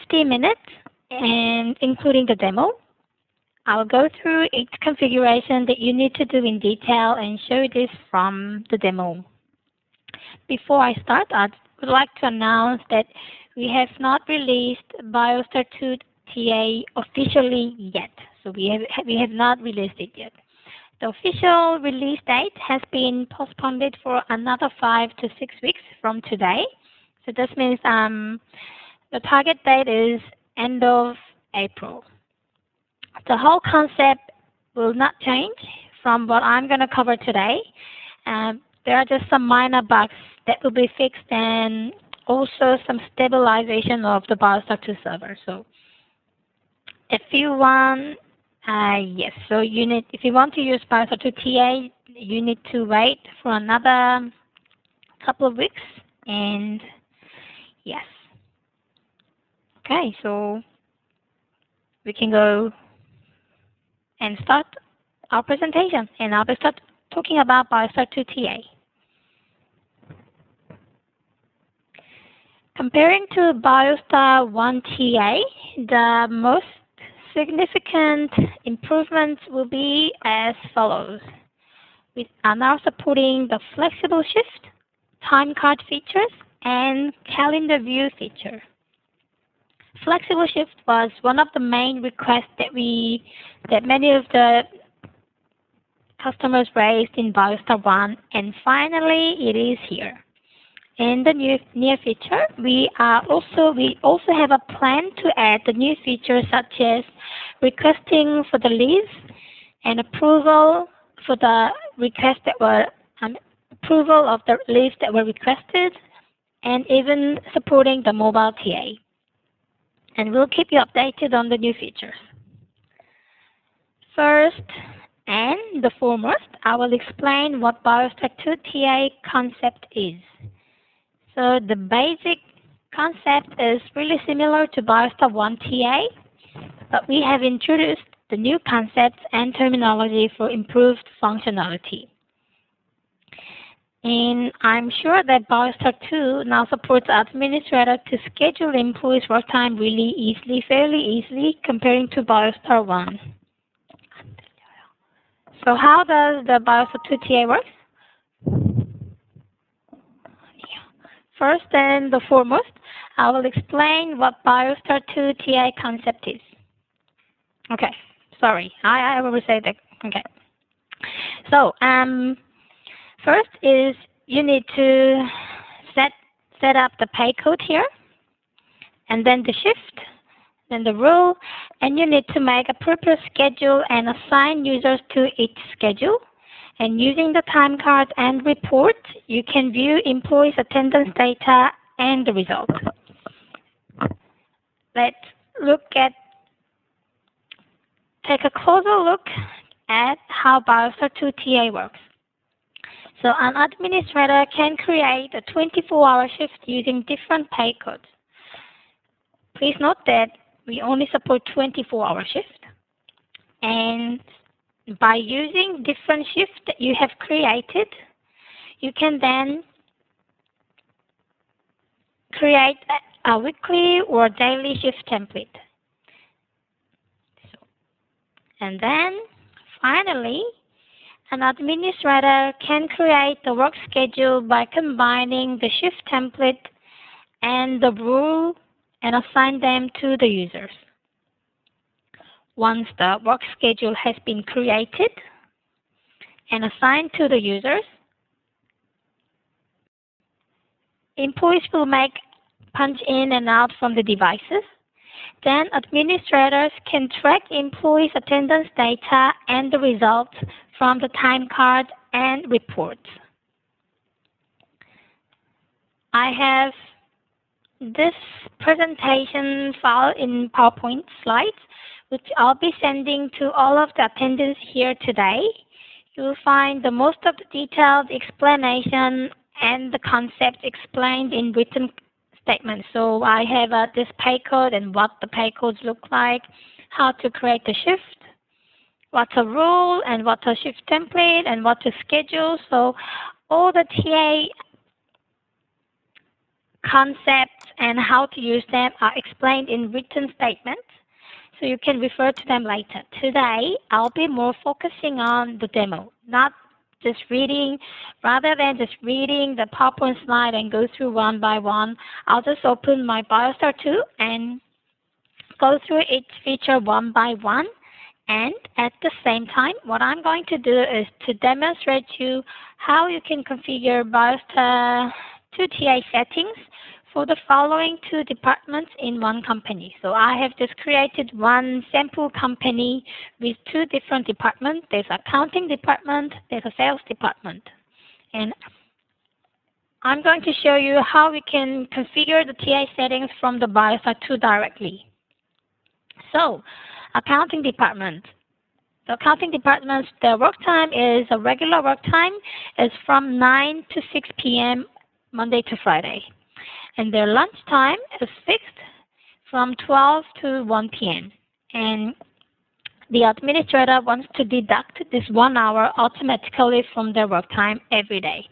60 minutes, and including the demo. I'll go through each configuration that you need to do in detail and show this from the demo. Before I start, I would like to announce that we have not released BioStar2 TA officially yet. So we have not released it yet. The official release date has been postponed for another 5 to 6 weeks from today. So this means the target date is end of April. The whole concept will not change from what I'm going to cover today. There are just some minor bugs that will be fixed and also some stabilization of the BioStar2 server. So if you want, if you want to use BioStar2 TA, you need to wait for another couple of weeks. And yes. Okay, so we can go and start our presentation, and I'll start talking about BioStar2 TA. Comparing to BioStar1 TA, the most significant improvements will be as follows. We are now supporting the flexible shift, time card features, and calendar view feature. Flexible shift was one of the main requests that many of the customers raised in BioStar1, and finally it is here. In the near future, we also have a plan to add the new features such as requesting for the leaves and approval for the requests that were approval of the leaves that were requested, and even supporting the mobile TA. And we'll keep you updated on the new features. First and the foremost, I will explain what BioStar2 TA concept is. So the basic concept is really similar to BioStar1 TA, but we have introduced the new concepts and terminology for improved functionality. And I'm sure that BioStar2 now supports administrator to schedule employees' work time fairly easily, comparing to BioStar1. So how does the BioStar2 TA work? First and the foremost, I will explain what BioStar2 TA concept is. Okay, sorry, I will say that. Okay. So, first is you need to set up the pay code here, and then the shift, then the rule, and you need to make a proper schedule and assign users to each schedule. And using the time card and report, you can view employees' attendance data and the result. Let's take a closer look at how BioStar2 TA works. So an administrator can create a 24-hour shift using different pay codes. Please note that we only support 24-hour shift. And by using different shifts that you have created, you can then create a weekly or daily shift template. And then, finally, an administrator can create the work schedule by combining the shift template and the rule and assign them to the users. Once the work schedule has been created and assigned to the users, employees will punch in and out from the devices. Then administrators can track employees' attendance data and the results from the time card and reports. I have this presentation file in PowerPoint slides, which I'll be sending to all of the attendees here today. You'll find the most of the detailed explanation and the concept explained in written statements. So I have this pay code and what the pay codes look like, how to create the shift, what's a rule and what's a shift template and what to schedule. So all the TA concepts and how to use them are explained in written statements, so you can refer to them later. Today, I'll be more focusing on the demo, not just reading. Rather than just reading the PowerPoint slide and go through one by one, I'll just open my BioStar 2 and go through each feature one by one. And at the same time, what I'm going to do is to demonstrate to you how you can configure BioStar 2 TA settings for the following two departments in one company. So I have just created one sample company with two different departments. There's accounting department, there's a sales department. And I'm going to show you how we can configure the TA settings from the BioStar 2 directly. So, accounting department. The accounting department, their work time is a regular work time is from 9 to 6 p.m. Monday to Friday. And their lunch time is fixed from 12 to 1 p.m. And the administrator wants to deduct this 1 hour automatically from their work time every day.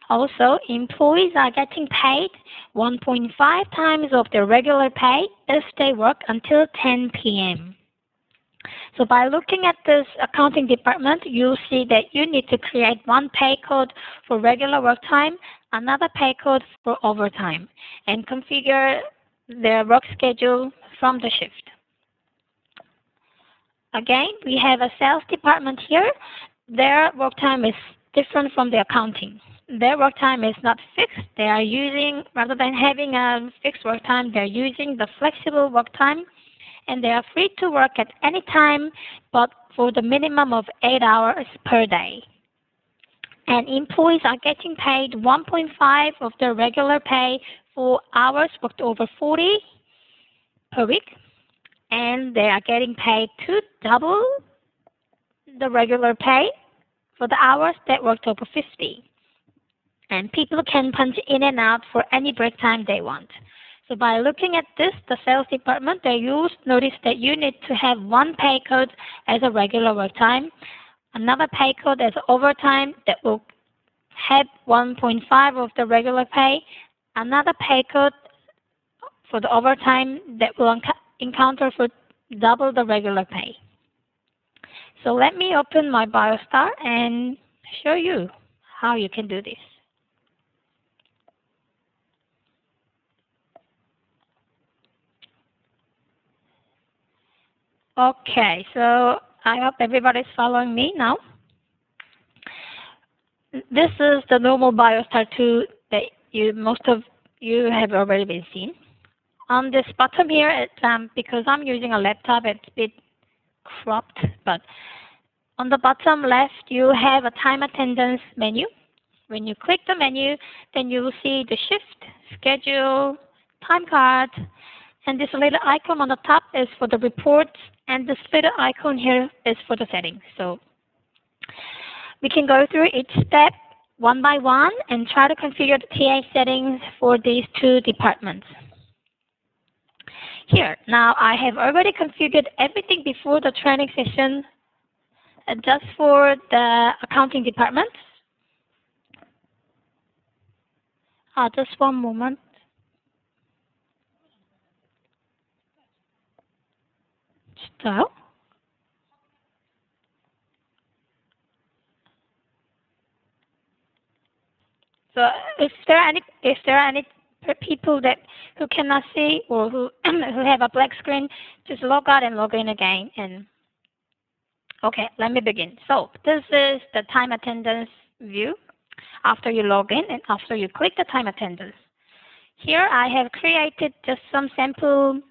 Also, employees are getting paid 1.5 times of their regular pay if they work until 10 p.m. So by looking at this accounting department, you'll see that you need to create one pay code for regular work time, another pay code for overtime, and configure their work schedule from the shift. Again, we have a sales department here. Their work time is different from the accounting. Their work time is not fixed. They are using, rather than having a fixed work time, they're using the flexible work time, and they are free to work at any time, but for the minimum of 8 hours per day. And employees are getting paid 1.5 of their regular pay for hours worked over 40 per week, and they are getting paid to double the regular pay for the hours that worked over 50. And people can punch in and out for any break time they want. So by looking at this, the sales department, you'll notice that you need to have one pay code as a regular work time, another pay code as overtime that will have 1.5 of the regular pay, another pay code for the overtime that will encounter for double the regular pay. So let me open my BioStar and show you how you can do this. Okay, so I hope everybody's following me now. This is the normal BioStar 2 that most of you have already been seeing. On this bottom here, because I'm using a laptop, it's a bit cropped, but on the bottom left, you have a time attendance menu. When you click the menu, then you will see the shift, schedule, time card, and this little icon on the top is for the reports, and this little icon here is for the settings. So we can go through each step one by one and try to configure the TA settings for these two departments. Here, now I have already configured everything before the training session just for the accounting department. Just one moment. So, if there are any people who cannot see or who who have a black screen, just log out and log in again. And okay, let me begin. So this is the time attendance view after you log in and after you click the time attendance. Here I have created just some sample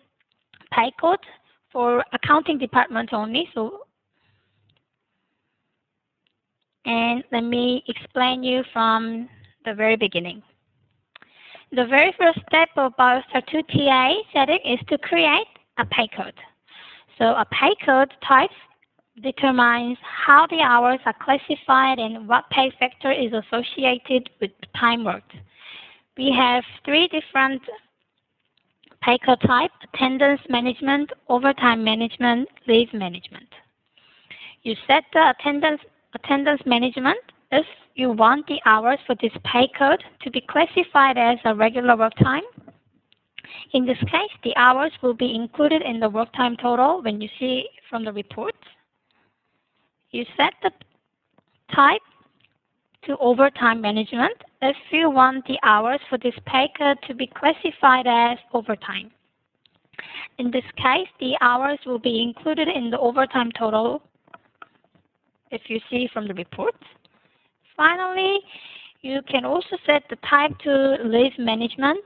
pay code for accounting department only. And let me explain you from the very beginning. The very first step of BioStar 2 TA setting is to create a pay code. So a pay code type determines how the hours are classified and what pay factor is associated with time worked. We have three different pay code types: attendance management, overtime management, leave management. You set the attendance management If you want the hours for this pay code to be classified as a regular work time, in this case, the hours will be included in the work time total when you see from the report. You set the type to overtime management if you want the hours for this pay code to be classified as overtime. In this case, the hours will be included in the overtime total if you see from the report. Finally, you can also set the type to leave management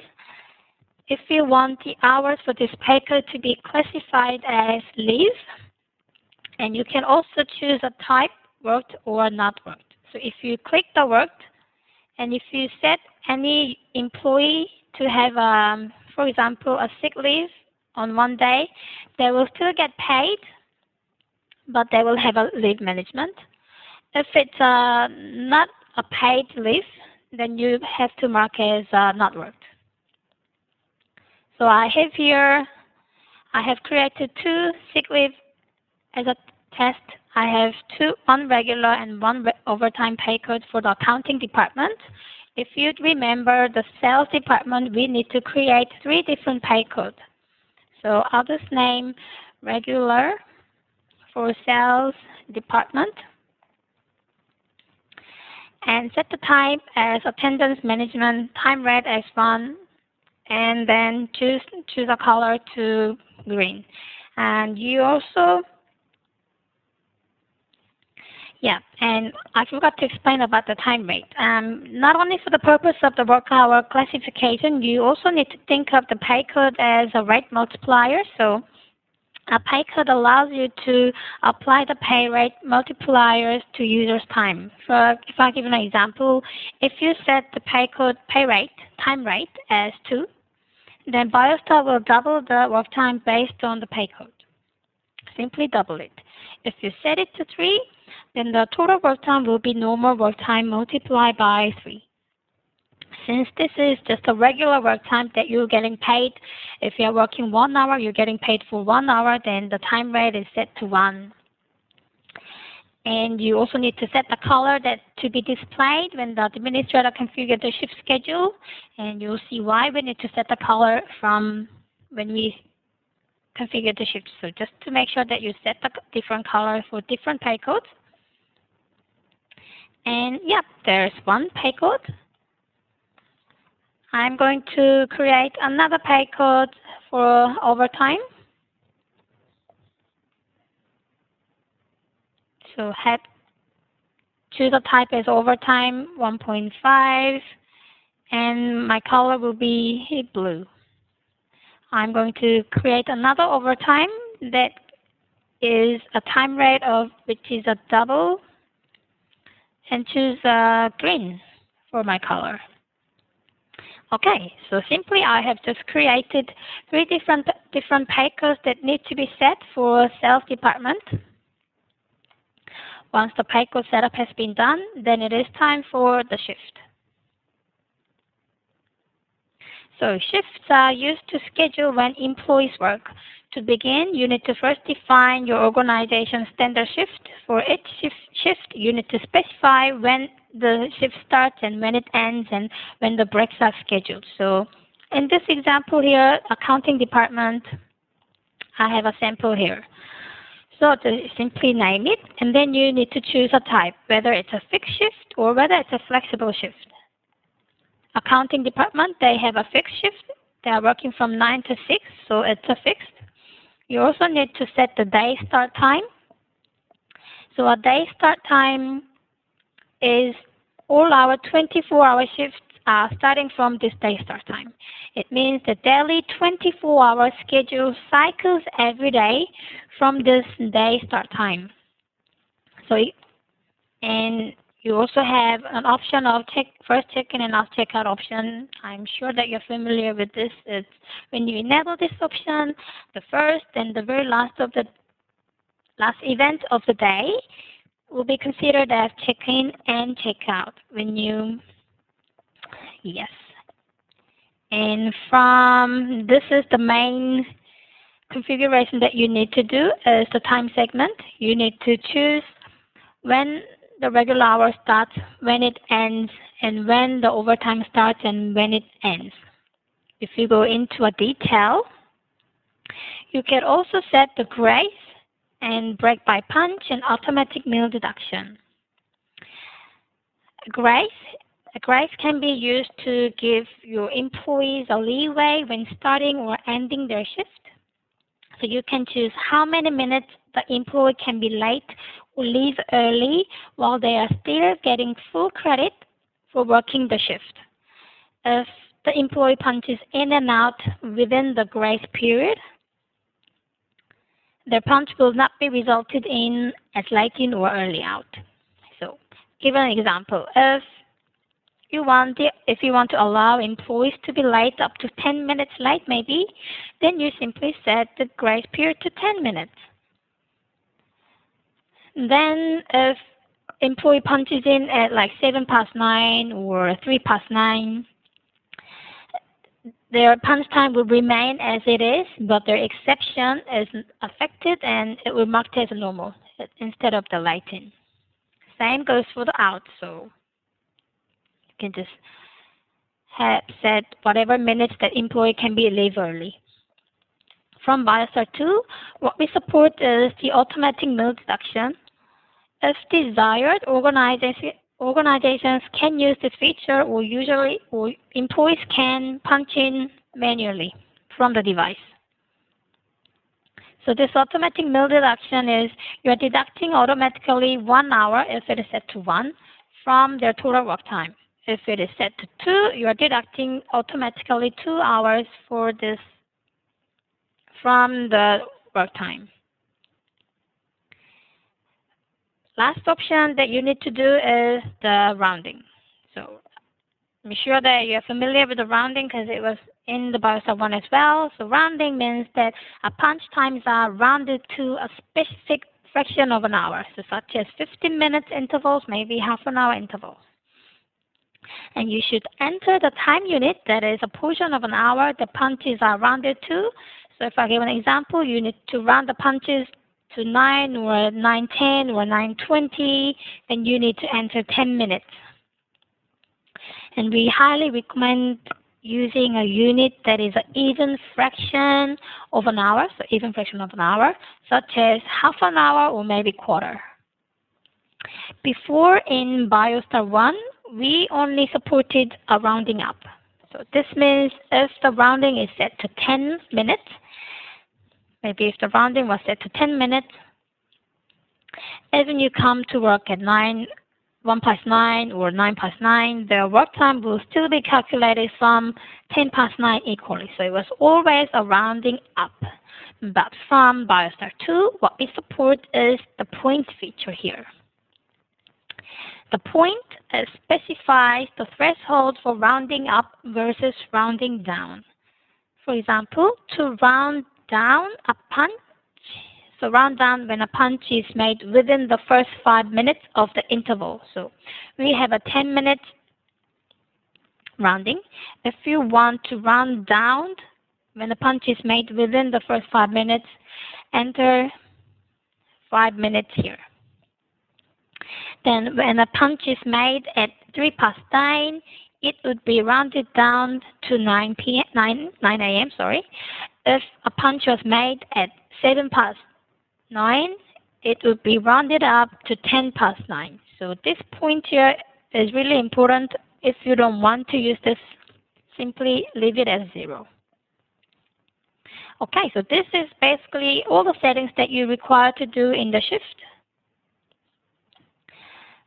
if you want the hours for this pay code to be classified as leave. And you can also choose a type, worked or not worked. So if you click the worked, and if you set any employee to have, for example, a sick leave on one day, they will still get paid, but they will have a leave management. If it's not a paid leave, then you have to mark as not worked. So I have created 2 sick leave as a test. I have one regular and one overtime pay code for the accounting department. If you'd remember the sales department, we need to create 3 different pay codes. So I'll just name regular for sales department and set the type as attendance management, time rate as 1, and then choose a color to green. And you also, and I forgot to explain about the time rate. Not only for the purpose of the work hour classification, you also need to think of the pay code as a rate multiplier. So a pay code allows you to apply the pay rate multipliers to users' time. So if I give an example, if you set the pay rate, time rate as 2, then BioStar will double the work time based on the pay code. Simply double it. If you set it to 3, then the total work time will be normal work time multiplied by 3. Since this is just a regular work time that you're getting paid, if you're working 1 hour, you're getting paid for 1 hour, then the time rate is set to 1. And you also need to set the color that to be displayed when the administrator configures the shift schedule. And you'll see why we need to set the color from when we configure the shift. So just to make sure that you set the different colors for different pay codes. And there's one pay code. I'm going to create another pay code for overtime. So choose a type as overtime 1.5, and my color will be blue. I'm going to create another overtime that is a time rate of which is a double, and choose green for my color. Okay, so simply I have just created 3 different pay codes that need to be set for sales department. Once the pay code setup has been done, then it is time for the shift. So shifts are used to schedule when employees work. To begin, you need to first define your organization's standard shift. For each shift, you need to specify when the shift starts and when it ends and when the breaks are scheduled. So in this example here, accounting department, I have a sample here. So to simply name it, and then you need to choose a type, whether it's a fixed shift or whether it's a flexible shift. Accounting department, they have a fixed shift. They are working from 9 to 6, so it's a fixed. You also need to set the day start time. So a day start time is all our 24-hour shifts are starting from this day start time. It means the daily 24-hour schedule cycles every day from this day start time. So, and you also have an option of first check-in and last check-out option. I'm sure that you're familiar with this. It's when you enable this option, the first and the very last event of the day will be considered as check-in and check-out. And this is the main configuration that you need to do as the time segment. You need to choose when the regular hour starts, when it ends, and when the overtime starts and when it ends. If you go into a detail, you can also set the grace and break by punch and automatic meal deduction. Grace can be used to give your employees a leeway when starting or ending their shift. So you can choose how many minutes the employee can be late or leave early while they are still getting full credit for working the shift. If the employee punches in and out within the grace period, their punch will not be resulted in as late in or early out. So, give an example. If you want to allow employees to be late up to 10 minutes late maybe, then you simply set the grace period to 10 minutes. Then if employee punches in at like 7:09 or 3:09, their punch time will remain as it is, but their exception is affected and it will mark as normal instead of the late in. Same goes for the out, so you can just set whatever minutes that employee can be leave early. From BioStar2, what we support is the automatic meal deduction. If desired, organizations can use this feature, or employees can punch in manually from the device. So this automatic meal deduction is you're deducting automatically 1 hour if it is set to 1 from their total work time. If it is set to 2, you are deducting automatically 2 hours for this from the work time. Last option that you need to do is the rounding. So I'm sure that you're familiar with the rounding because it was in the BioStar 1 as well. So rounding means that a punch times are rounded to a specific fraction of an hour, so such as 15 minutes intervals, maybe half an hour intervals. And you should enter the time unit, that is a portion of an hour the punches are rounded to. So if I give an example, you need to round the punches to 9 or 9:10 or 9:20, then you need to enter 10 minutes. And we highly recommend using a unit that is an even fraction of an hour, so even fraction of an hour, such as half an hour or maybe quarter. Before in BioStar 1, we only supported a rounding up. So this means if the rounding is set to 10 minutes, maybe if the rounding was set to 10 minutes, even you come to work at 1:09 or 9:09, the work time will still be calculated from 10:09 equally. So it was always a rounding up. But from BioStar 2, what we support is the point feature here. The point specifies the threshold for rounding up versus rounding down. For example, to round down a punch, so round down when a punch is made within the first 5 minutes of the interval. So we have a 10-minute rounding. If you want to round down when a punch is made within the first 5 minutes, enter 5 minutes here. Then when a punch is made at 3:09, it would be rounded down to 9 a.m. If a punch was made at 7:09, it would be rounded up to 10:09. So this point here is really important. If you don't want to use this, simply leave it as 0. Okay, so this is basically all the settings that you require to do in the shift.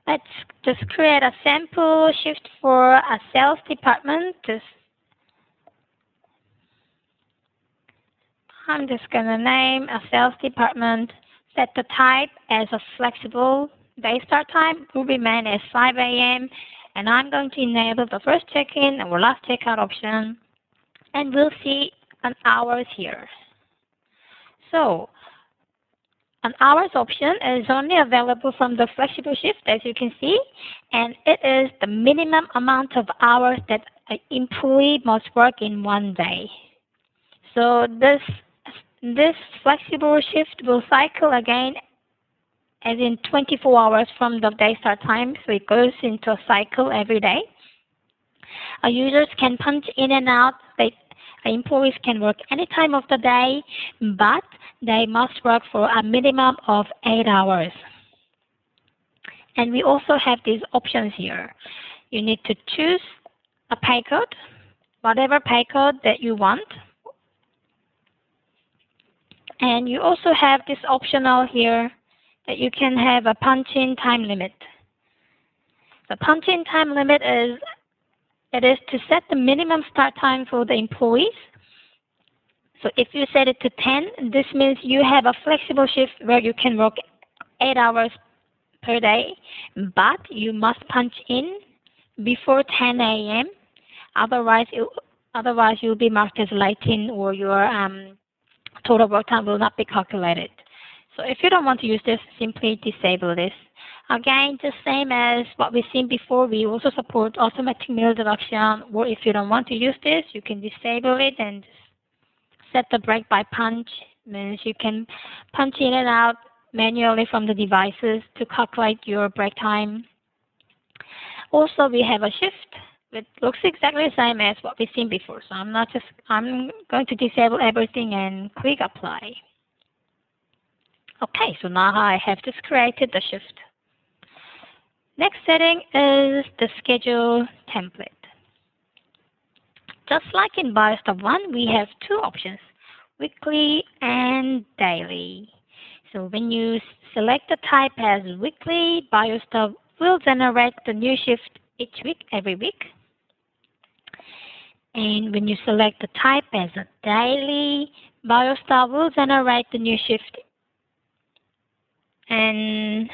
Let's just create a sample shift for a sales department. I'm just going to name a sales department, set the type as a flexible. Day start time will remain as 5 a.m. and I'm going to enable the first check-in or last checkout option, and we'll see an hours here. So an hours option is only available from the flexible shift, as you can see, and it is the minimum amount of hours that an employee must work in one day. So this flexible shift will cycle again as in 24 hours from the day start time, so it goes into a cycle every day. Users can punch in and out. Employees can work any time of the day, but they must work for a minimum of 8 hours. And we also have these options here. You need to choose a pay code, whatever pay code that you want. And you also have this optional here that you can have a punch-in time limit. The punch-in time limit is to set the minimum start time for the employees. So if you set it to 10, this means you have a flexible shift where you can work 8 hours per day, but you must punch in before 10 a.m. Otherwise, you'll be marked as late in, or your total work time will not be calculated. So if you don't want to use this, simply disable this. Again, just same as what we've seen before, we also support automatic meal deduction, or if you don't want to use this, you can disable it and set the break by punch. Means you can punch in and out manually from the devices to calculate your break time. Also, we have a shift that looks exactly the same as what we've seen before. So I'm going to disable everything and click apply. Okay, so now I have just created the shift. Next setting is the schedule template. Just like in BioStar1, we have two options, weekly and daily. So when you select the type as weekly, BioStar will generate the new shift each week, every week. And when you select the type as a daily, BioStar will generate the new shift. And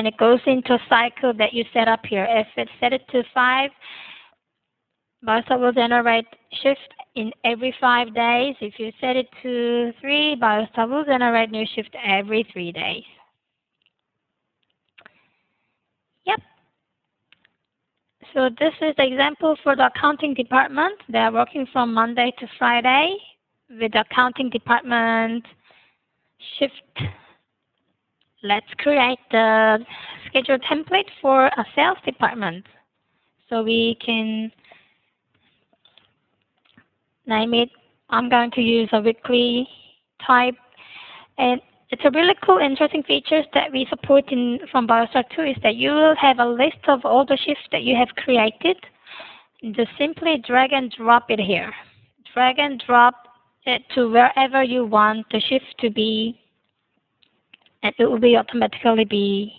it goes into a cycle that you set up here. If it's set it to 5, BioStar will generate shift in every 5 days. If you set it to 3, BioStar will generate new shift every 3 days. Yep. So this is the example for the accounting department. They are working from Monday to Friday with the accounting department shift. Let's create the schedule template for a sales department. So we can name it. I'm going to use a weekly type. And it's a really cool, interesting features that we support from BioStar2 is that you will have a list of all the shifts that you have created. Just simply drag and drop it here. Drag and drop it to wherever you want the shift to be, and it will be automatically be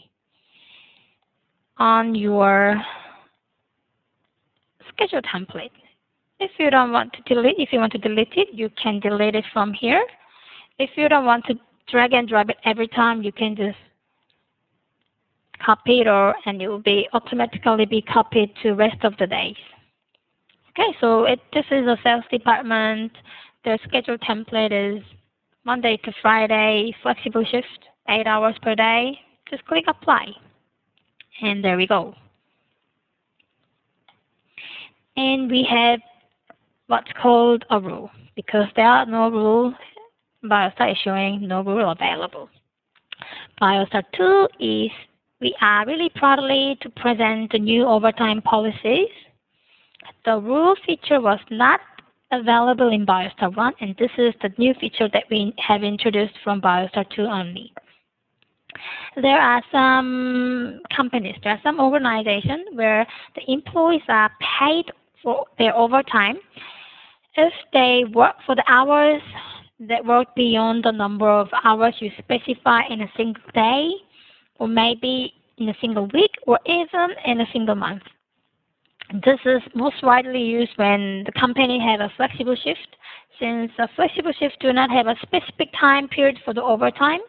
on your schedule template. If you don't want to delete, if you want to delete it, you can delete it from here. If you don't want to drag and drop it every time, you can just copy it, and it will be automatically be copied to rest of the days. Okay, so this is a sales department. Their schedule template is Monday to Friday, flexible shift, 8 hours per day. Just click apply. And there we go. And we have what's called a rule. Because there are no rules, BioStar is showing no rule available. BioStar2 we are really proudly to present the new overtime policies. The rule feature was not available in BioStar1, and this is the new feature that we have introduced from BioStar2 only. There are some companies, there are some organizations where the employees are paid for their overtime if they work for the hours that work beyond the number of hours you specify in a single day, or maybe in a single week, or even in a single month. This is most widely used when the company has a flexible shift, since a flexible shift do not have a specific time period for the overtime.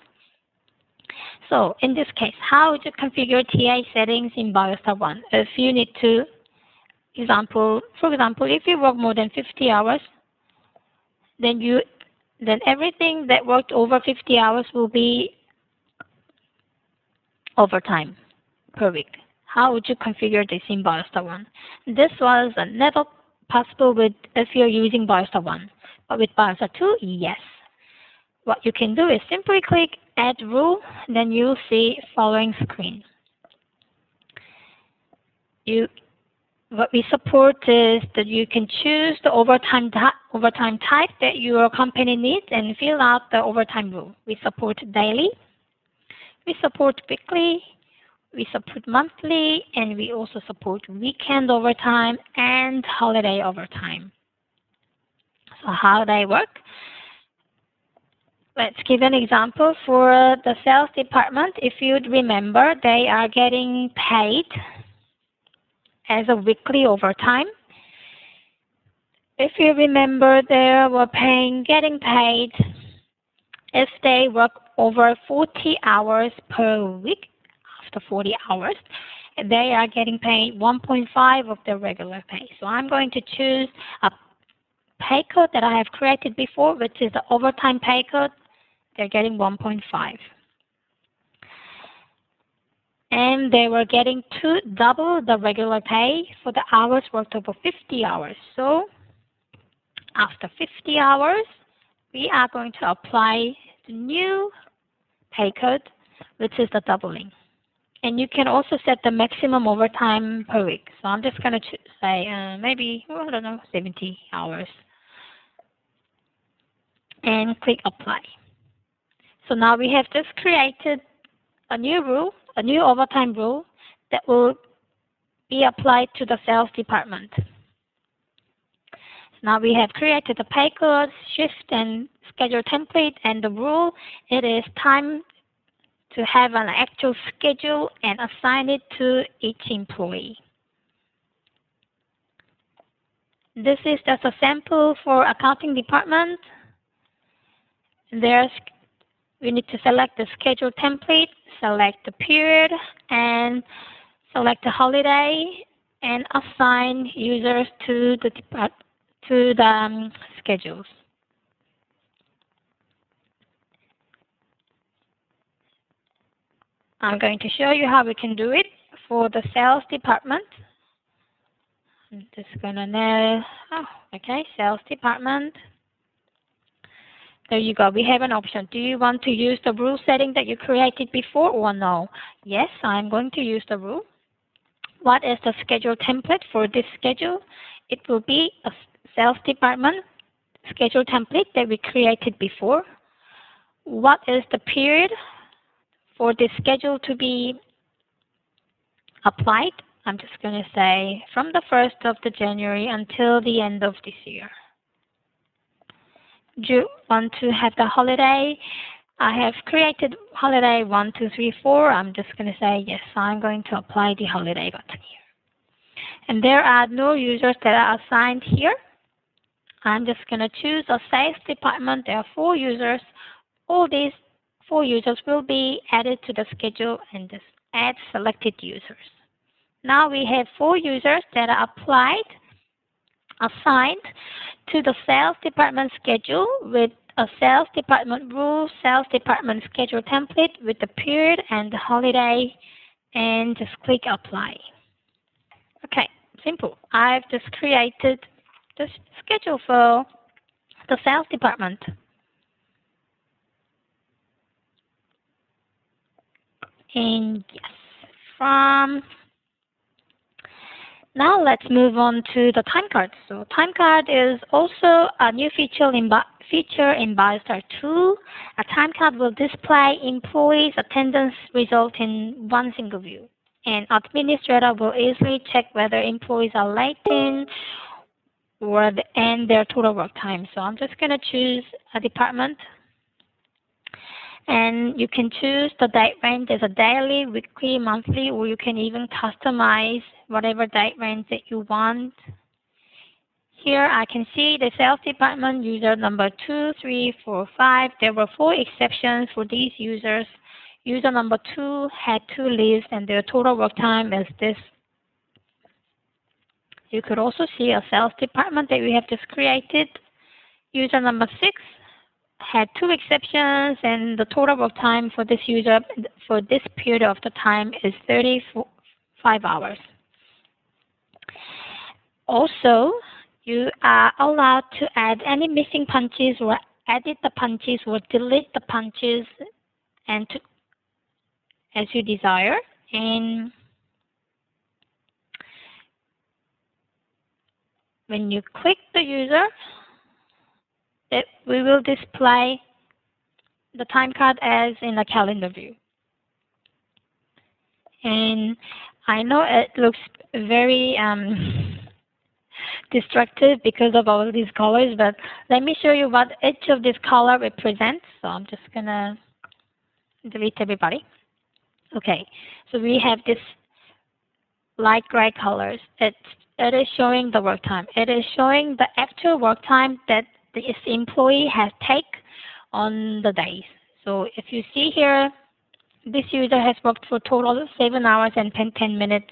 So in this case, how would you configure TA settings in BioStar1? If you need to, for example, if you work more than 50 hours, then everything that worked over 50 hours will be overtime per week. How would you configure this in BioStar1? This was never possible if you're using BioStar1, but with BioStar2, yes. what you can do is simply click Add Rule, then you'll see following screen. What we support is that you can choose the overtime type that your company needs and fill out the overtime rule. We support daily, we support weekly, we support monthly, and we also support weekend overtime and holiday overtime. So how they work? Let's give an example for the sales department. If you'd remember, they are getting paid as a weekly overtime. If you remember, they were getting paid if they work over 40 hours per week. After 40 hours, they are getting paid 1.5 of their regular pay. So I'm going to choose a pay code that I have created before, which is the overtime pay code. They're getting 1.5. And they were getting double the regular pay for the hours worked over 50 hours. So after 50 hours, we are going to apply the new pay code, which is the doubling. And you can also set the maximum overtime per week. So I'm just going to say maybe, I don't know, 70 hours. And click Apply. So now we have just created a new rule, a new overtime rule that will be applied to the sales department. Now we have created the pay code, shift, and schedule template, and the rule. It is time to have an actual schedule and assign it to each employee. This is just a sample for accounting department. We need to select the schedule template, select the period, and select the holiday, and assign users to the schedules. I'm going to show you how we can do it for the sales department. I'm just gonna sales department. There you go. We have an option. Do you want to use the rule setting that you created before or no? Yes, I'm going to use the rule. What is the schedule template for this schedule? It will be a sales department schedule template that we created before. What is the period for this schedule to be applied? I'm just going to say from the 1st of January until the end of this year. Do you want to have the holiday? I have created holiday 1, 2, 3, 4. I'm just going to say yes, I'm going to apply the holiday button here. And there are no users that are assigned here. I'm just going to choose a sales department. There are 4 users. All these 4 users will be added to the schedule and just add selected users. Now we have 4 users that are assigned to the sales department schedule with a sales department rule, sales department schedule template with the period and the holiday, and just click Apply. Okay, simple. I've just created the schedule for the sales department. And yes, now let's move on to the time card. So time card is also a new feature in BioStar2. A time card will display employees' attendance result in one single view. And administrator will easily check whether employees are late in and their total work time. So I'm just going to choose a department. And you can choose the date range as a daily, weekly, monthly, or you can even customize whatever date range that you want. Here I can see the sales department user number 2, 3, 4, 5. There were 4 exceptions for these users. User number 2 had 2 leaves and their total work time is this. You could also see a sales department that we have just created. User number 6 had 2 exceptions and the total work time for this user for this period of the time is 35 hours. Also, you are allowed to add any missing punches or edit the punches or delete the punches and as you desire. And when you click the user, we will display the time card as in a calendar view. And I know it looks very destructive because of all these colors, but let me show you what each of these color represents. So I'm just gonna delete everybody. Okay, so we have this light gray colors. It is showing the work time. It is showing the actual work time that this employee has take on the days. So if you see here, this user has worked for a total of 7 hours and 10 minutes.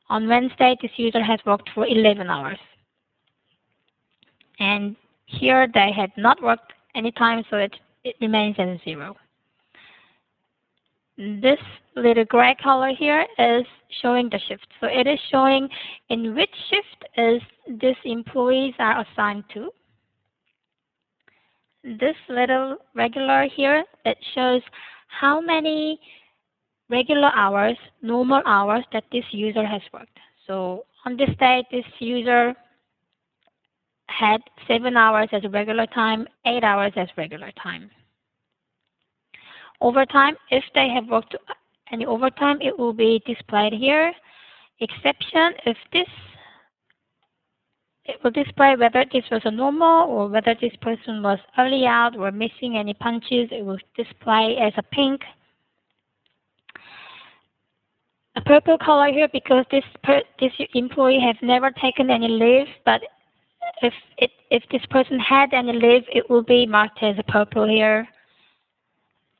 On Wednesday, this user has worked for 11 hours. And here they had not worked any time, so it remains as 0. This little gray color here is showing the shift. So it is showing in which shift is these employees are assigned to. This little regular here, it shows how many regular hours, normal hours that this user has worked. So on this day, this user had 7 hours as regular time, 8 hours as regular time. Overtime, if they have worked any overtime, it will be displayed here. Exception, if this, it will display whether this was a normal or whether this person was early out or missing any punches. It will display as a pink. A purple color here because this employee has never taken any leave, but if this person had any leave, it will be marked as a purple here.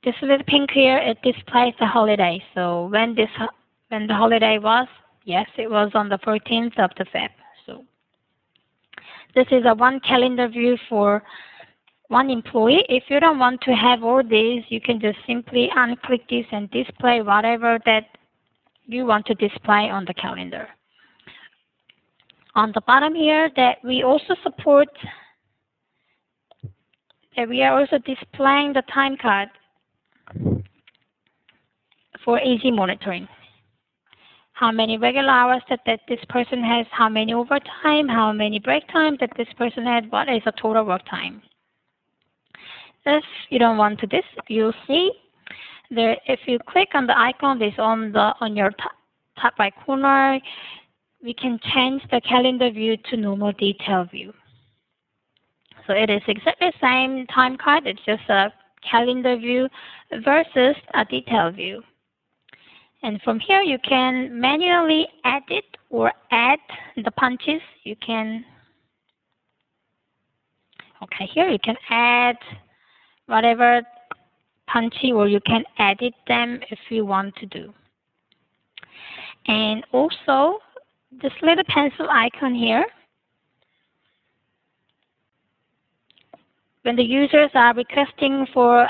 This little pink here, it displays the holiday. So when the holiday was, yes, it was on the 14th of the Feb. So this is a one calendar view for one employee. If you don't want to have all these, you can just simply unclick this and display whatever that you want to display on the calendar. On the bottom here, that we also support, that we are also displaying the time card for easy monitoring. How many regular hours that this person has, how many overtime, how many break times that this person had, what is the total work time. If you don't want to this, you'll see there, if you click on the icon, this on your top right corner, we can change the calendar view to normal detail view. So it is exactly the same time card, it's just a calendar view versus a detail view. And from here, you can manually edit or add the punches. You can, okay, here you can add whatever punchy, or you can edit them if you want to do. And also, this little pencil icon here, when the users are requesting for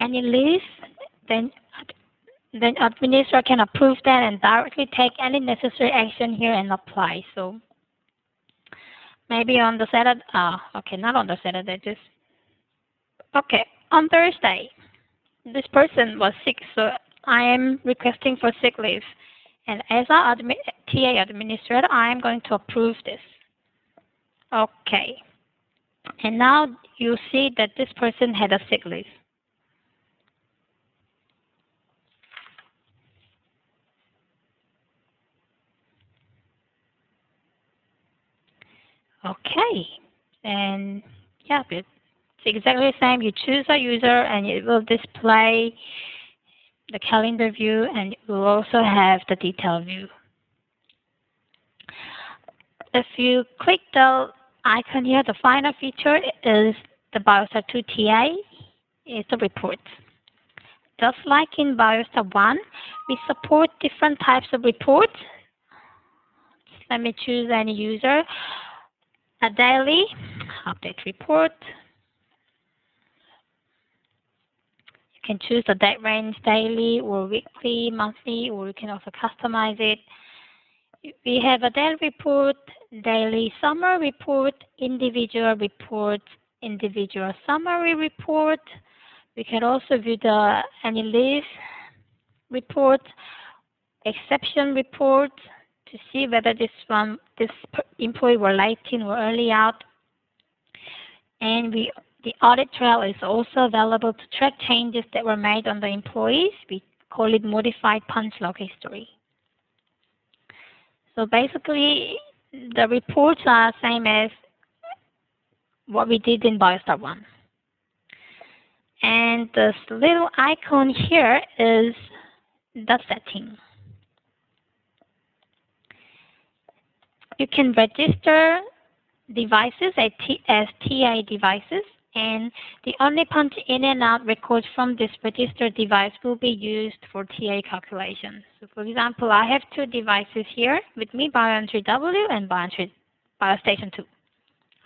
any leave, then administrator can approve that and directly take any necessary action here and apply. So maybe on the Saturday, okay, not on the Saturday, just, okay, on Thursday, this person was sick, so I am requesting for sick leave. And as our TA administrator, I am going to approve this. Okay. And now you see that this person had a sick leave. Okay, and yeah, it's exactly the same. You choose a user and it will display the calendar view, and it will also have the detail view. If you click the icon here, the final feature is the BioStar2 TA, is the report. Just like in BioStar1, we support different types of reports. Let me choose any user. A daily update report. You can choose the date range daily or weekly, monthly, or you can also customize it. We have a daily report, daily summary report, individual report, individual summary report. We can also view the annual leave report, exception report to see whether this employee were late in or early out. And the audit trail is also available to track changes that were made on the employees. We call it modified punch log history. So basically, the reports are same as what we did in BioStar 1. And this little icon here is the setting. You can register devices as TA devices, and the only punch in and out records from this registered device will be used for TA calculations. So for example, I have two devices here with me, BioStar2 and BioStation2.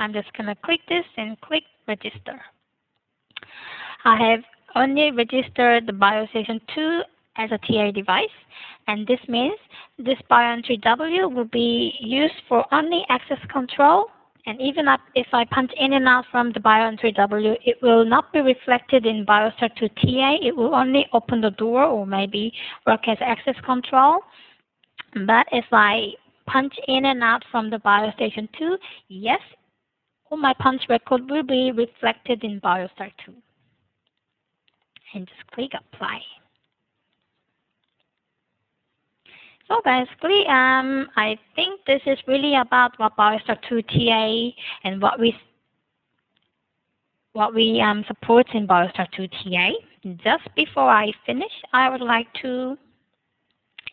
I'm just going to click this and click register. I have only registered the BioStation2 as a TA device, and this means this BioStar2 will be used for only access control, and even if I punch in and out from the BioStar2, it will not be reflected in BioStar2 TA. It will only open the door or maybe work as access control. But if I punch in and out from the BioStation2, yes, all my punch record will be reflected in BioStar2. And just click apply. So basically, I think this is really about what BioStar2 TA and what we support in BioStar2 TA. Just before I finish, I would like to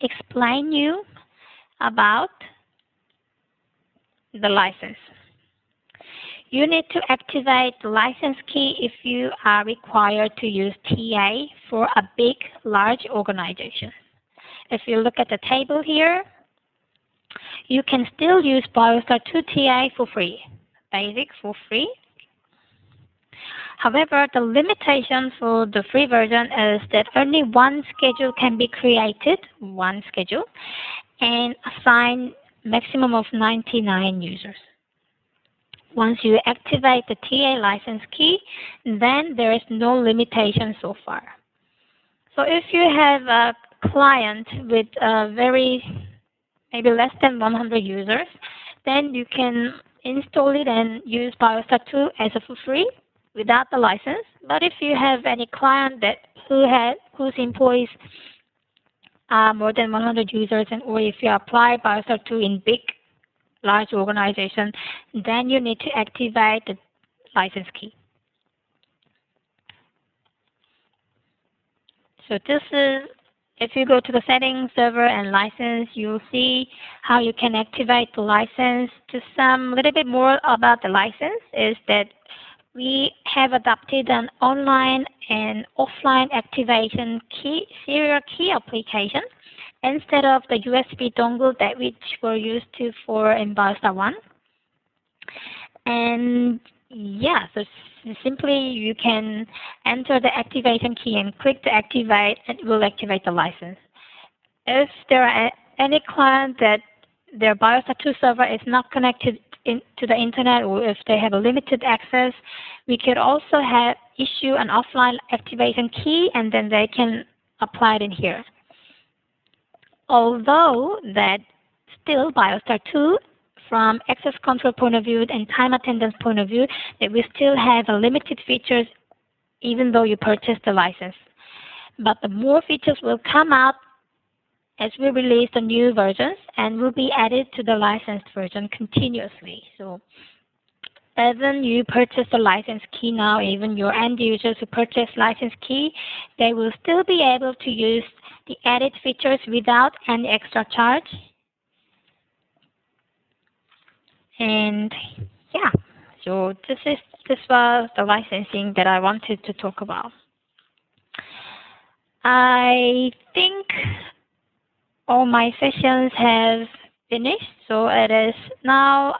explain you about the license. You need to activate the license key if you are required to use TA for a big, large organization. If you look at the table here, you can still use BioStar2 TA for free, basic for free. However, the limitation for the free version is that only one schedule can be created, one schedule, and assign maximum of 99 users. Once you activate the TA license key, then there is no limitation so far. So if you have a client with maybe less than 100 users, then you can install it and use BioStar2 as a for free without the license. But if you have any client whose employees are more than 100 users, or if you apply BioStar2 in big, large organization, then you need to activate the license key. So this is, if you go to the settings, server, and license, you'll see how you can activate the license. Just some little bit more about the license is that we have adopted an online and offline activation key, serial key application instead of the USB dongle that which were used to for in BioStar 1. And yeah, so simply you can enter the activation key and click to activate, and it will activate the license. If there are any client that their BioStar2 server is not connected to the internet, or if they have a limited access, we could also issue an offline activation key, and then they can apply it in here. Although that still BioStar2, from access control point of view and time attendance point of view, that we still have a limited features even though you purchase the license. But the more features will come out as we release the new versions and will be added to the licensed version continuously. So even you purchase the license key now, even your end users who purchase license key, they will still be able to use the added features without any extra charge. And yeah, so this was the licensing that I wanted to talk about. I think all my sessions have finished, so it is now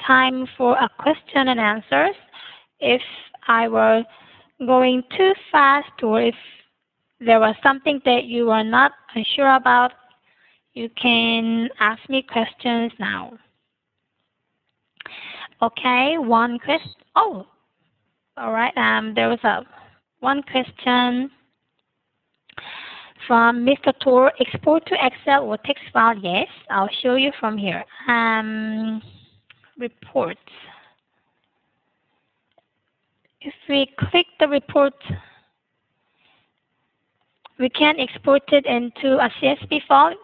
time for a question and answers. If I were going too fast, or if there was something that you are not unsure about, you can ask me questions now. Okay, one question. Oh, All right. There was one question from Mr. Tor. Export to Excel or text file? Yes. I'll show you from here. Reports. If we click the report, we can export it into a CSV file.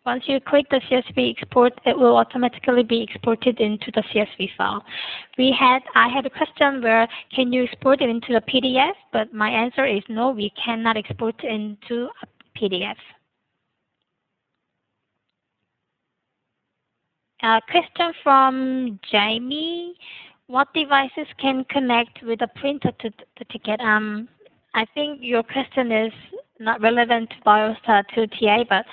Once you click the CSV export, it will automatically be exported into the CSV file. I had a question where, can you export it into a PDF? But my answer is no, we cannot export it into a PDF. A question from Jamie. What devices can connect with a printer to the ticket? I think your question is not relevant to BioStar2 TA, but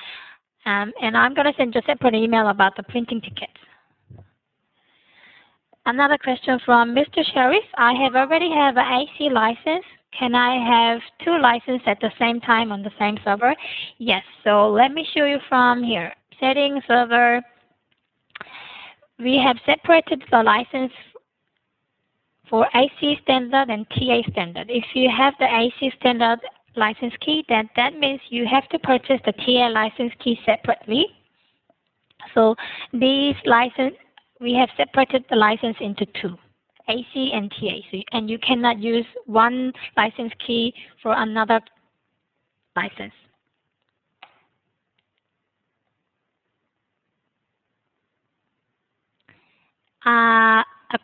and I'm going to send you a separate email about the printing tickets. Another question from Mr. Sheriff. I already have an AC license. Can I have 2 licenses at the same time on the same server? Yes. So let me show you from here. Settings, server. We have separated the license for AC standard and TA standard. If you have the AC standard license key, then that means you have to purchase the TA license key separately. So we have separated the license into 2, AC and TA. And you cannot use one license key for another license. A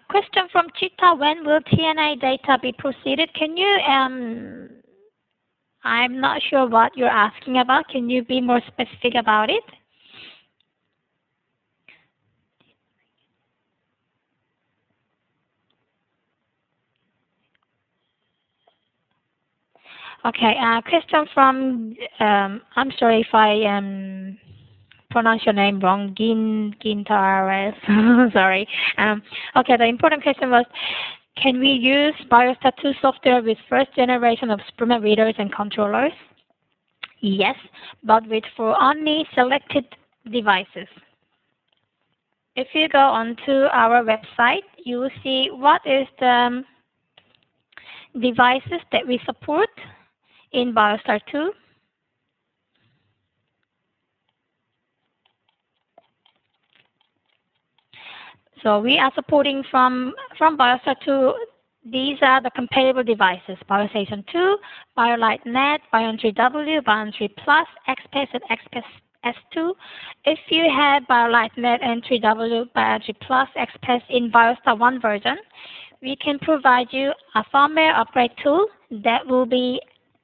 question from Chita. When will TNA data be proceeded? Can you, I'm not sure what you're asking about. Can you be more specific about it? Okay, question from, I'm sorry if I pronounce your name wrong, Gintares, sorry. Okay, the important question was, can we use BioStar2 software with first generation of Suprema readers and controllers? Yes, but for only selected devices. If you go onto our website, you will see what is the devices that we support in BioStar2. So we are supporting from BioStar2. These are the compatible devices: BioStation 2, BioLiteNet, Bion3W, Bion3 Plus, XPS, and XPS S2. If you have BioLiteNet and 3W, Bion3 Plus, XPS in BioStar 1 version, we can provide you a firmware upgrade tool that will be,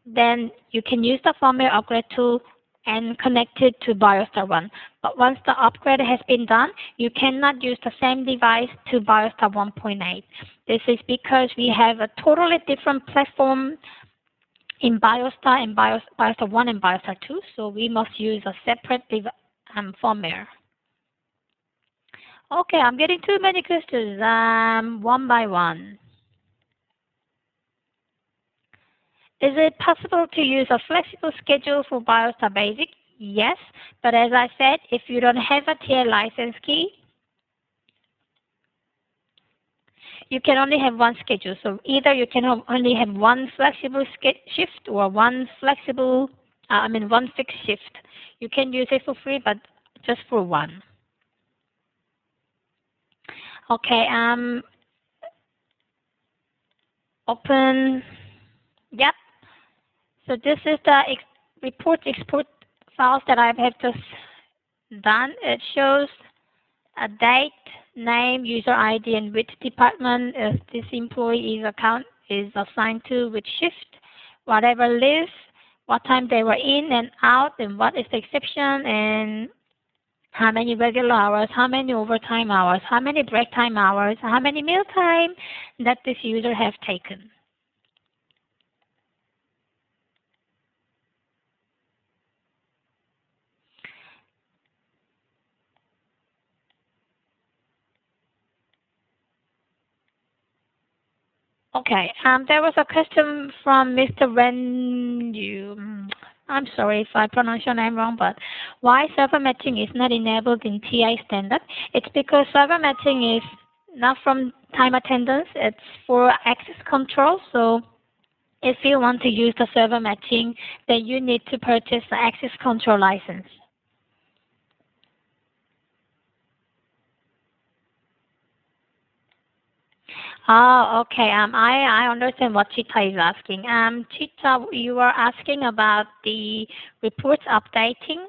then you can use the firmware upgrade tool and connect it to BioStar 1. But once the upgrade has been done, you cannot use the same device to BioStar 1.8. This is because we have a totally different platform in BioStar and BioStar 1 and BioStar 2, so we must use a separate firmware. Okay, I'm getting too many questions, one by one. Is it possible to use a flexible schedule for BioStar Basic? Yes, but as I said, if you don't have a TA license key, you can only have one schedule. So either you can only have one flexible shift or one fixed shift. You can use it for free, but just for one. Okay, open, yep. So this is the report export files that I have just done. It shows a date, name, user ID, and which department this employee's account is assigned to, which shift, whatever list, what time they were in and out, and what is the exception, and how many regular hours, how many overtime hours, how many break time hours, how many meal time that this user has taken. Okay, there was a question from Mr. Ren. I'm sorry if I pronounce your name wrong, but why server matching is not enabled in TA standard? It's because server matching is not from time attendance. It's for access control. So if you want to use the server matching, then you need to purchase the access control license. Oh, okay. I understand what Chita is asking. Chita, you are asking about the reports updating.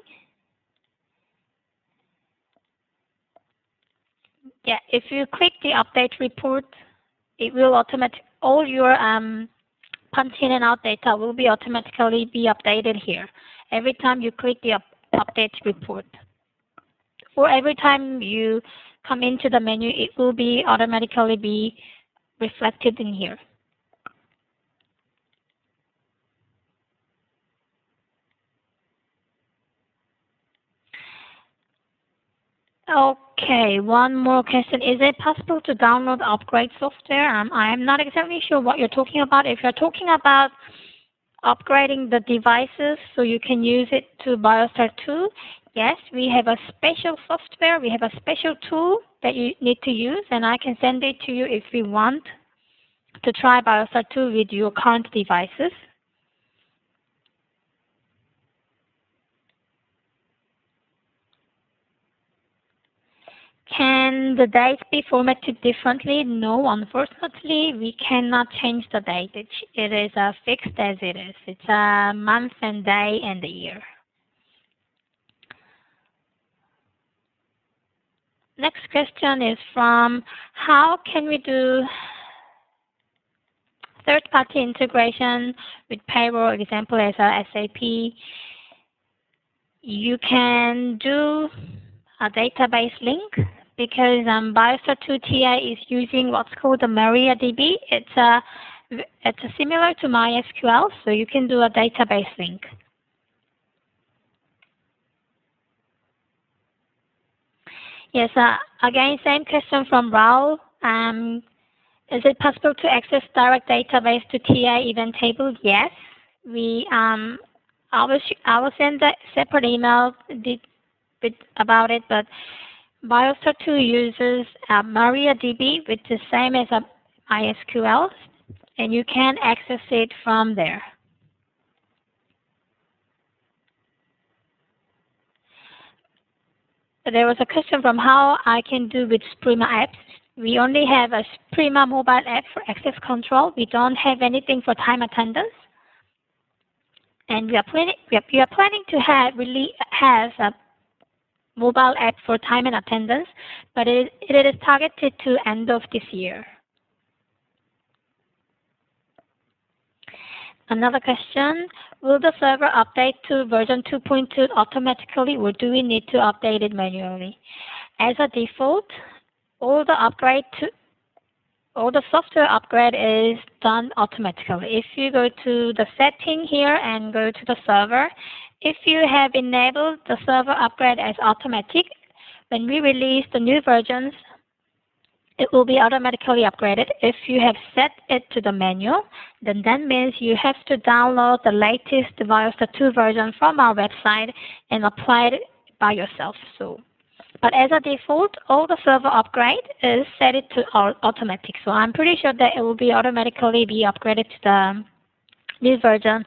Yeah, if you click the update report, it will all your punch in and out data will be automatically be updated here. Every time you click the update report, or every time you come into the menu, it will be automatically be reflected in here. Okay, one more question. Is it possible to download upgrade software? I'm not exactly sure what you're talking about. If you're talking about upgrading the devices so you can use it to BioStar 2, yes, we have a special software. We have a special tool that you need to use, and I can send it to you if you want to try BioStar 2 with your current devices. Can the date be formatted differently? No, unfortunately, we cannot change the date. It is fixed as it is. It's a month and day and the year. Next question is from, how can we do third-party integration with payroll, example as a SAP? You can do a database link because BioStar2 TI is using what's called the MariaDB. It's similar to MySQL, so you can do a database link. Yes, again, same question from Raul. Is it possible to access direct database to TI event table? Yes. I will send a separate email about it, but BioStar2 uses MariaDB, which is the same as MySQL, and you can access it from there. There was a question from how I can do with Suprema apps. We only have a Suprema mobile app for access control. We don't have anything for time attendance. And we are planning to have a mobile app for time and attendance, but it is targeted to end of this year. Another question, will the server update to version 2.2 automatically, or do we need to update it manually? As a default, all the software upgrade is done automatically. If you go to the setting here and go to the server, if you have enabled the server upgrade as automatic, when we release the new versions, it will be automatically upgraded. If you have set it to the manual, then that means you have to download the latest BioStar2 version from our website and apply it by yourself. But as a default, all the server upgrade is set it to automatic. So I'm pretty sure that it will be automatically be upgraded to the new version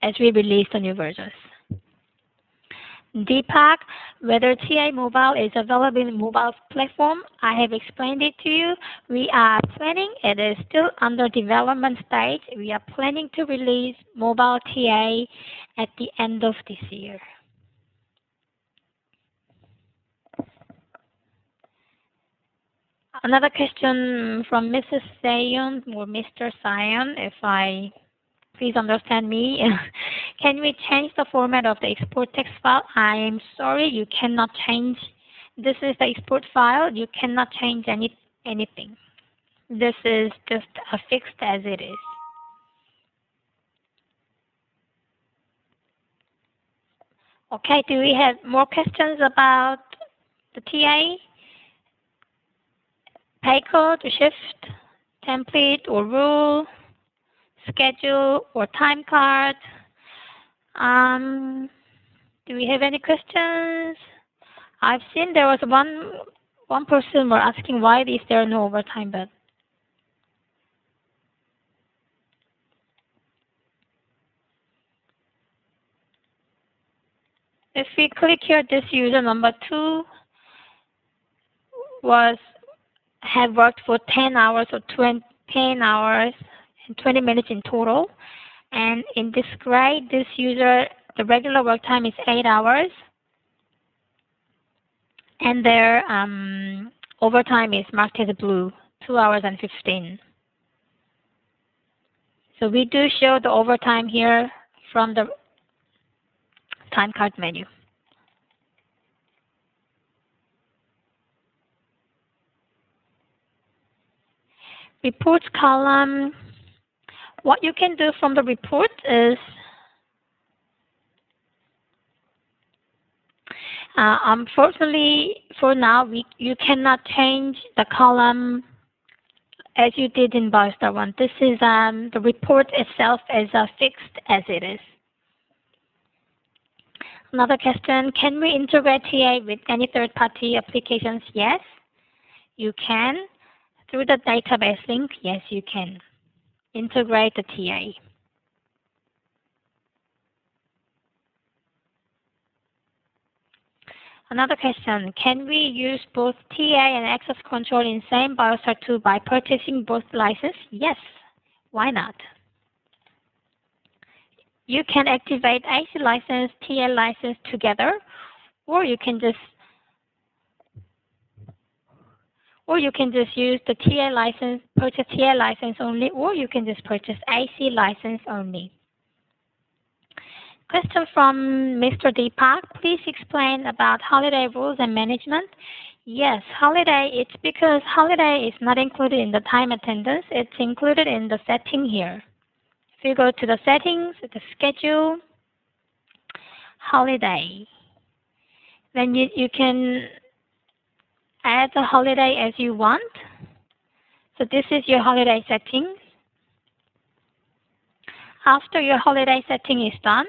as we release the new versions. Deepak, whether TI Mobile is available in mobile platform, I have explained it to you. We are planning, it is still under development stage. We are planning to release mobile TI at the end of this year. Another question from Mrs. Sayon or Mr. Sayon, please understand me. Can we change the format of the export text file? I'm sorry, you cannot change. This is the export file. You cannot change anything. This is just fixed as it is. Okay, do we have more questions about the TA? Pay code, shift, template, or rule, schedule, or time card? Do we have any questions? I've seen there was One person were asking why is there no overtime bed. If we click here, this user number 2 have worked for 10 hours or 10 hours and 20 minutes in total. And in this grade, this user, the regular work time is 8 hours. And their overtime is marked as blue, 2 hours and 15. So we do show the overtime here from the time card menu. Reports column. What you can do from the report is unfortunately, for now, you cannot change the column as you did in BioStar1. This is the report itself is fixed as it is. Another question, can we integrate TA with any third-party applications? Yes, you can. Through the database link, yes, you can integrate the TA. Another question, can we use both TA and access control in same BioStar2 by purchasing both licenses? Yes, why not? You can activate AC license, TA license together, or you can just use the TA license, purchase TA license only, or you can just purchase AC license only. Question from Mr. Deepak. Please explain about holiday rules and management. Yes, holiday, it's because holiday is not included in the time attendance. It's included in the setting here. If you go to the settings, the schedule, holiday, then you can add the holiday as you want. So this is your holiday settings. After your holiday setting is done,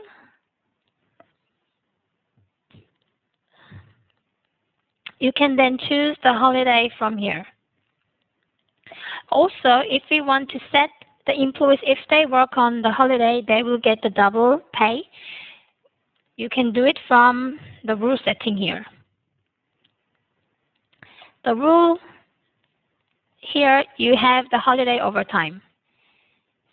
you can then choose the holiday from here. Also, if we want to set the employees, if they work on the holiday, they will get the double pay. You can do it from the rule setting here. The rule here, you have the holiday overtime.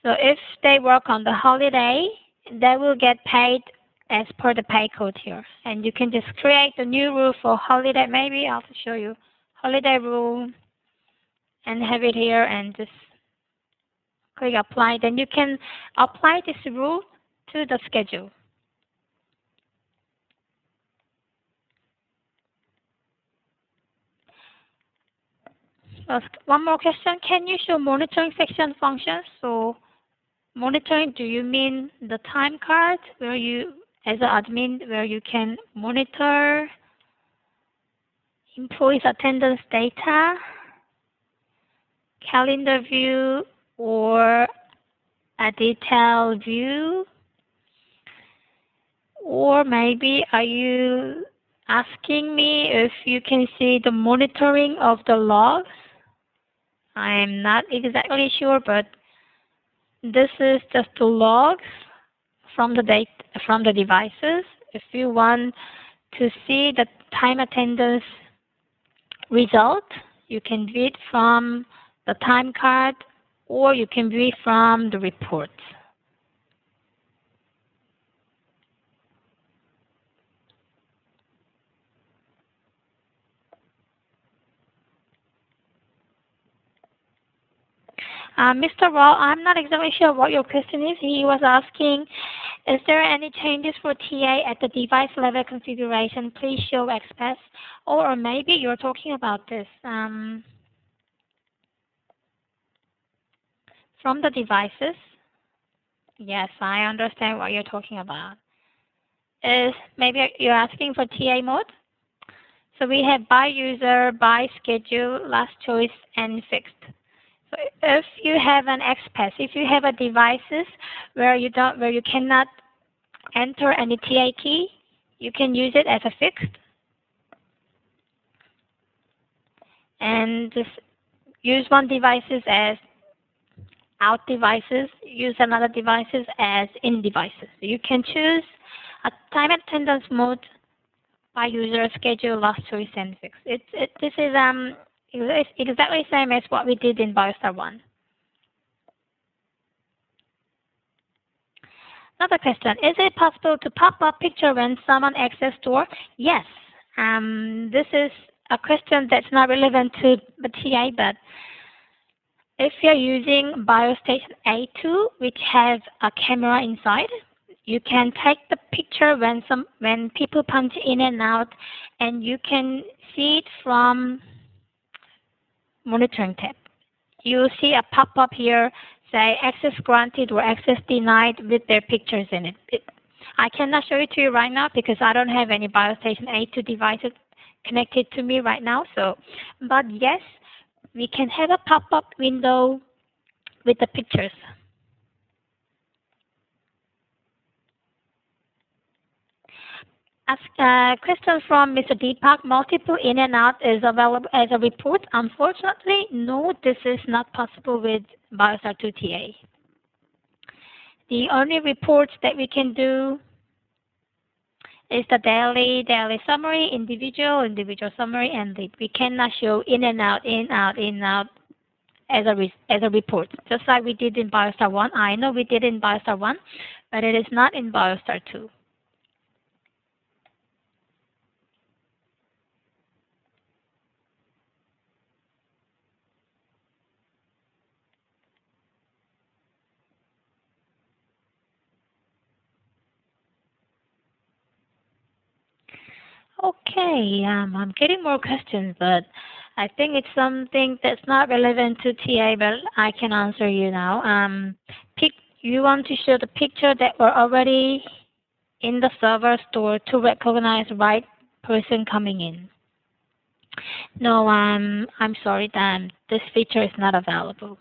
So if they work on the holiday, they will get paid as per the pay code here. And you can just create a new rule for holiday. Maybe I'll show you holiday rule and have it here and just click apply. Then you can apply this rule to the schedule. One more question. Can you show monitoring section functions? So monitoring, do you mean the time card where you, as an admin, where you can monitor employees' attendance data, calendar view, or a detailed view? Or maybe are you asking me if you can see the monitoring of the logs? I'm not exactly sure, but this is just the logs from the devices. If you want to see the time attendance result, you can view it from the time card, or you can view it from the reports. Mr. Raw, I'm not exactly sure what your question is. He was asking, is there any changes for TA at the device level configuration? Please show XPath. Or maybe you're talking about this from the devices. Yes, I understand what you're talking about. Maybe you're asking for TA mode? So we have by user, by schedule, last choice, and fixed. So if you have an XPath, if you have a devices where you cannot enter any TA key, you can use it as a fixed. and just use one devices as out devices, use another devices as in devices. You can choose a time attendance mode by user, schedule, last choice, and fix. This is exactly same as what we did in BioStar 1. Another question, is it possible to pop up picture when someone access store? Yes. This is a question that's not relevant to the TA, but if you're using BioStation A2, which has a camera inside, you can take the picture when people punch in and out, and you can see it from monitoring tab. You see a pop-up here, say access granted or access denied with their pictures in it. I cannot show it to you right now because I don't have any BioStation A2 devices connected to me right now. But yes, we can have a pop-up window with the pictures. A question from Mr. Deepak, multiple in and out is available as a report. Unfortunately, no, this is not possible with BioStar2 TA. The only reports that we can do is the daily summary, individual summary, and lead. We cannot show in and out, in, out as a report, just like we did in BioStar 1. I know we did in BioStar 1, but it is not in BioStar 2. Okay, I'm getting more questions, but I think it's something that's not relevant to TA, but I can answer you now. You want to show the picture that were already in the server store to recognize the right person coming in. No, I'm sorry, Dan. This feature is not available.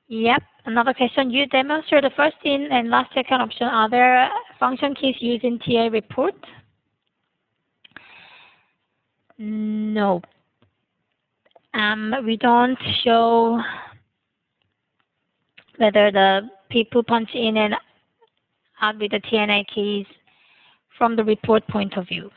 Yep. Another question. You demonstrate the first in and last second option. Are there function keys used in TA report? No. We don't show whether the people punch in and out with the TNA keys from the report point of view.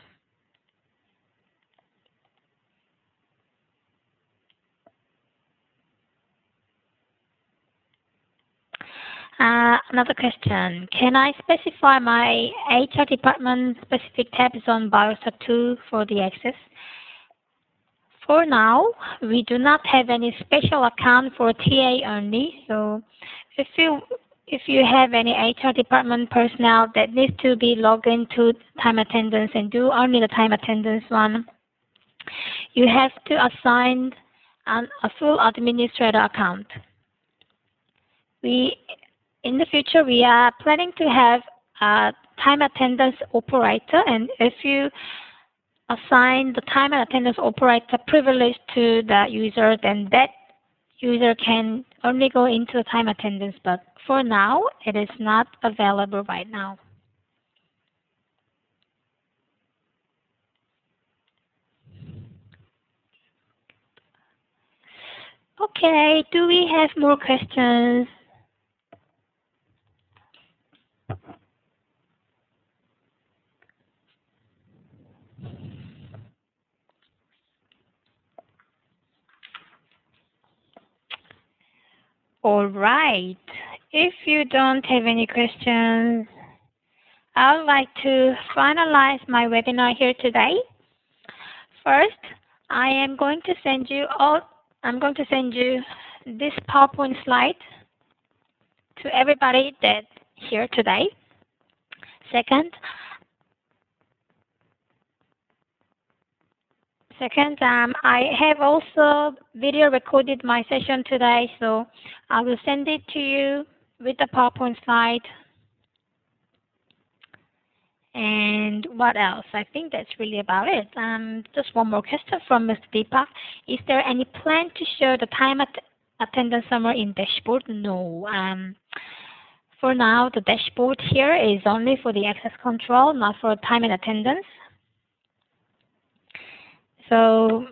Another question. Can I specify my HR department specific tabs on BioStar2 for the access? For now, we do not have any special account for TA only. So if you have any HR department personnel that needs to be logged into time attendance and do only the time attendance one, you have to assign a full administrator account. In the future, we are planning to have a time attendance operator, and if you assign the time and attendance operator privilege to the user, then that user can only go into the time attendance, but for now, it is not available right now. Okay, do we have more questions? All right. If you don't have any questions, I would like to finalize my webinar here today. First, I'm going to send you this PowerPoint slide to everybody that's here today. Second, I have also video recorded my session today, so I will send it to you with the PowerPoint slide. And what else? I think that's really about it. Just one more question from Mr. Deepak. Is there any plan to show the time attendance summary in dashboard? No. For now, the dashboard here is only for the access control, not for time and attendance. So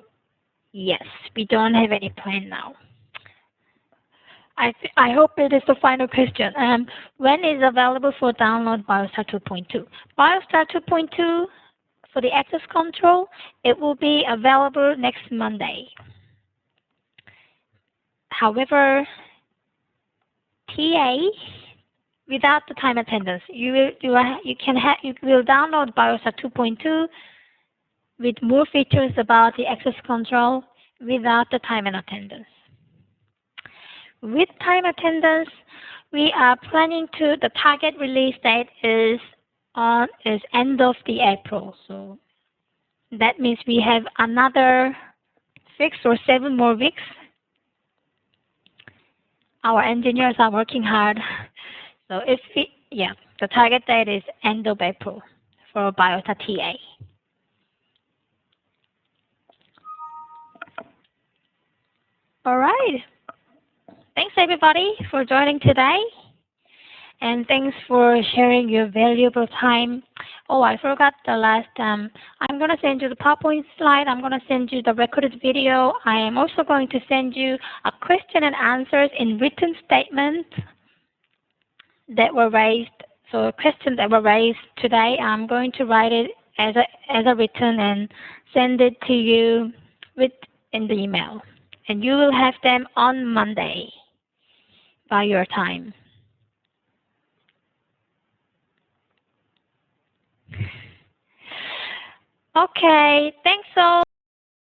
yes, we don't have any plan now. I hope it is the final question. When is available for download BioStar 2.2? BioStar 2.2 for the access control, it will be available next Monday. However, TA without the time attendance, you will download BioStar 2.2 with more features about the access control without the time and attendance. With time attendance, we are planning to, the target release date is end of the April. So that means we have another 6 or 7 more weeks. Our engineers are working hard. So the target date is end of April for BioStar TA. All right. Thanks everybody for joining today. And thanks for sharing your valuable time. Oh, I forgot the last, I'm going to send you the PowerPoint slide. I'm going to send you the recorded video. I am also going to send you a question and answers in written statement that were raised. So questions that were raised today, I'm going to write it as a written and send it to you in the email. And you will have them on Monday by your time. Okay, thanks all.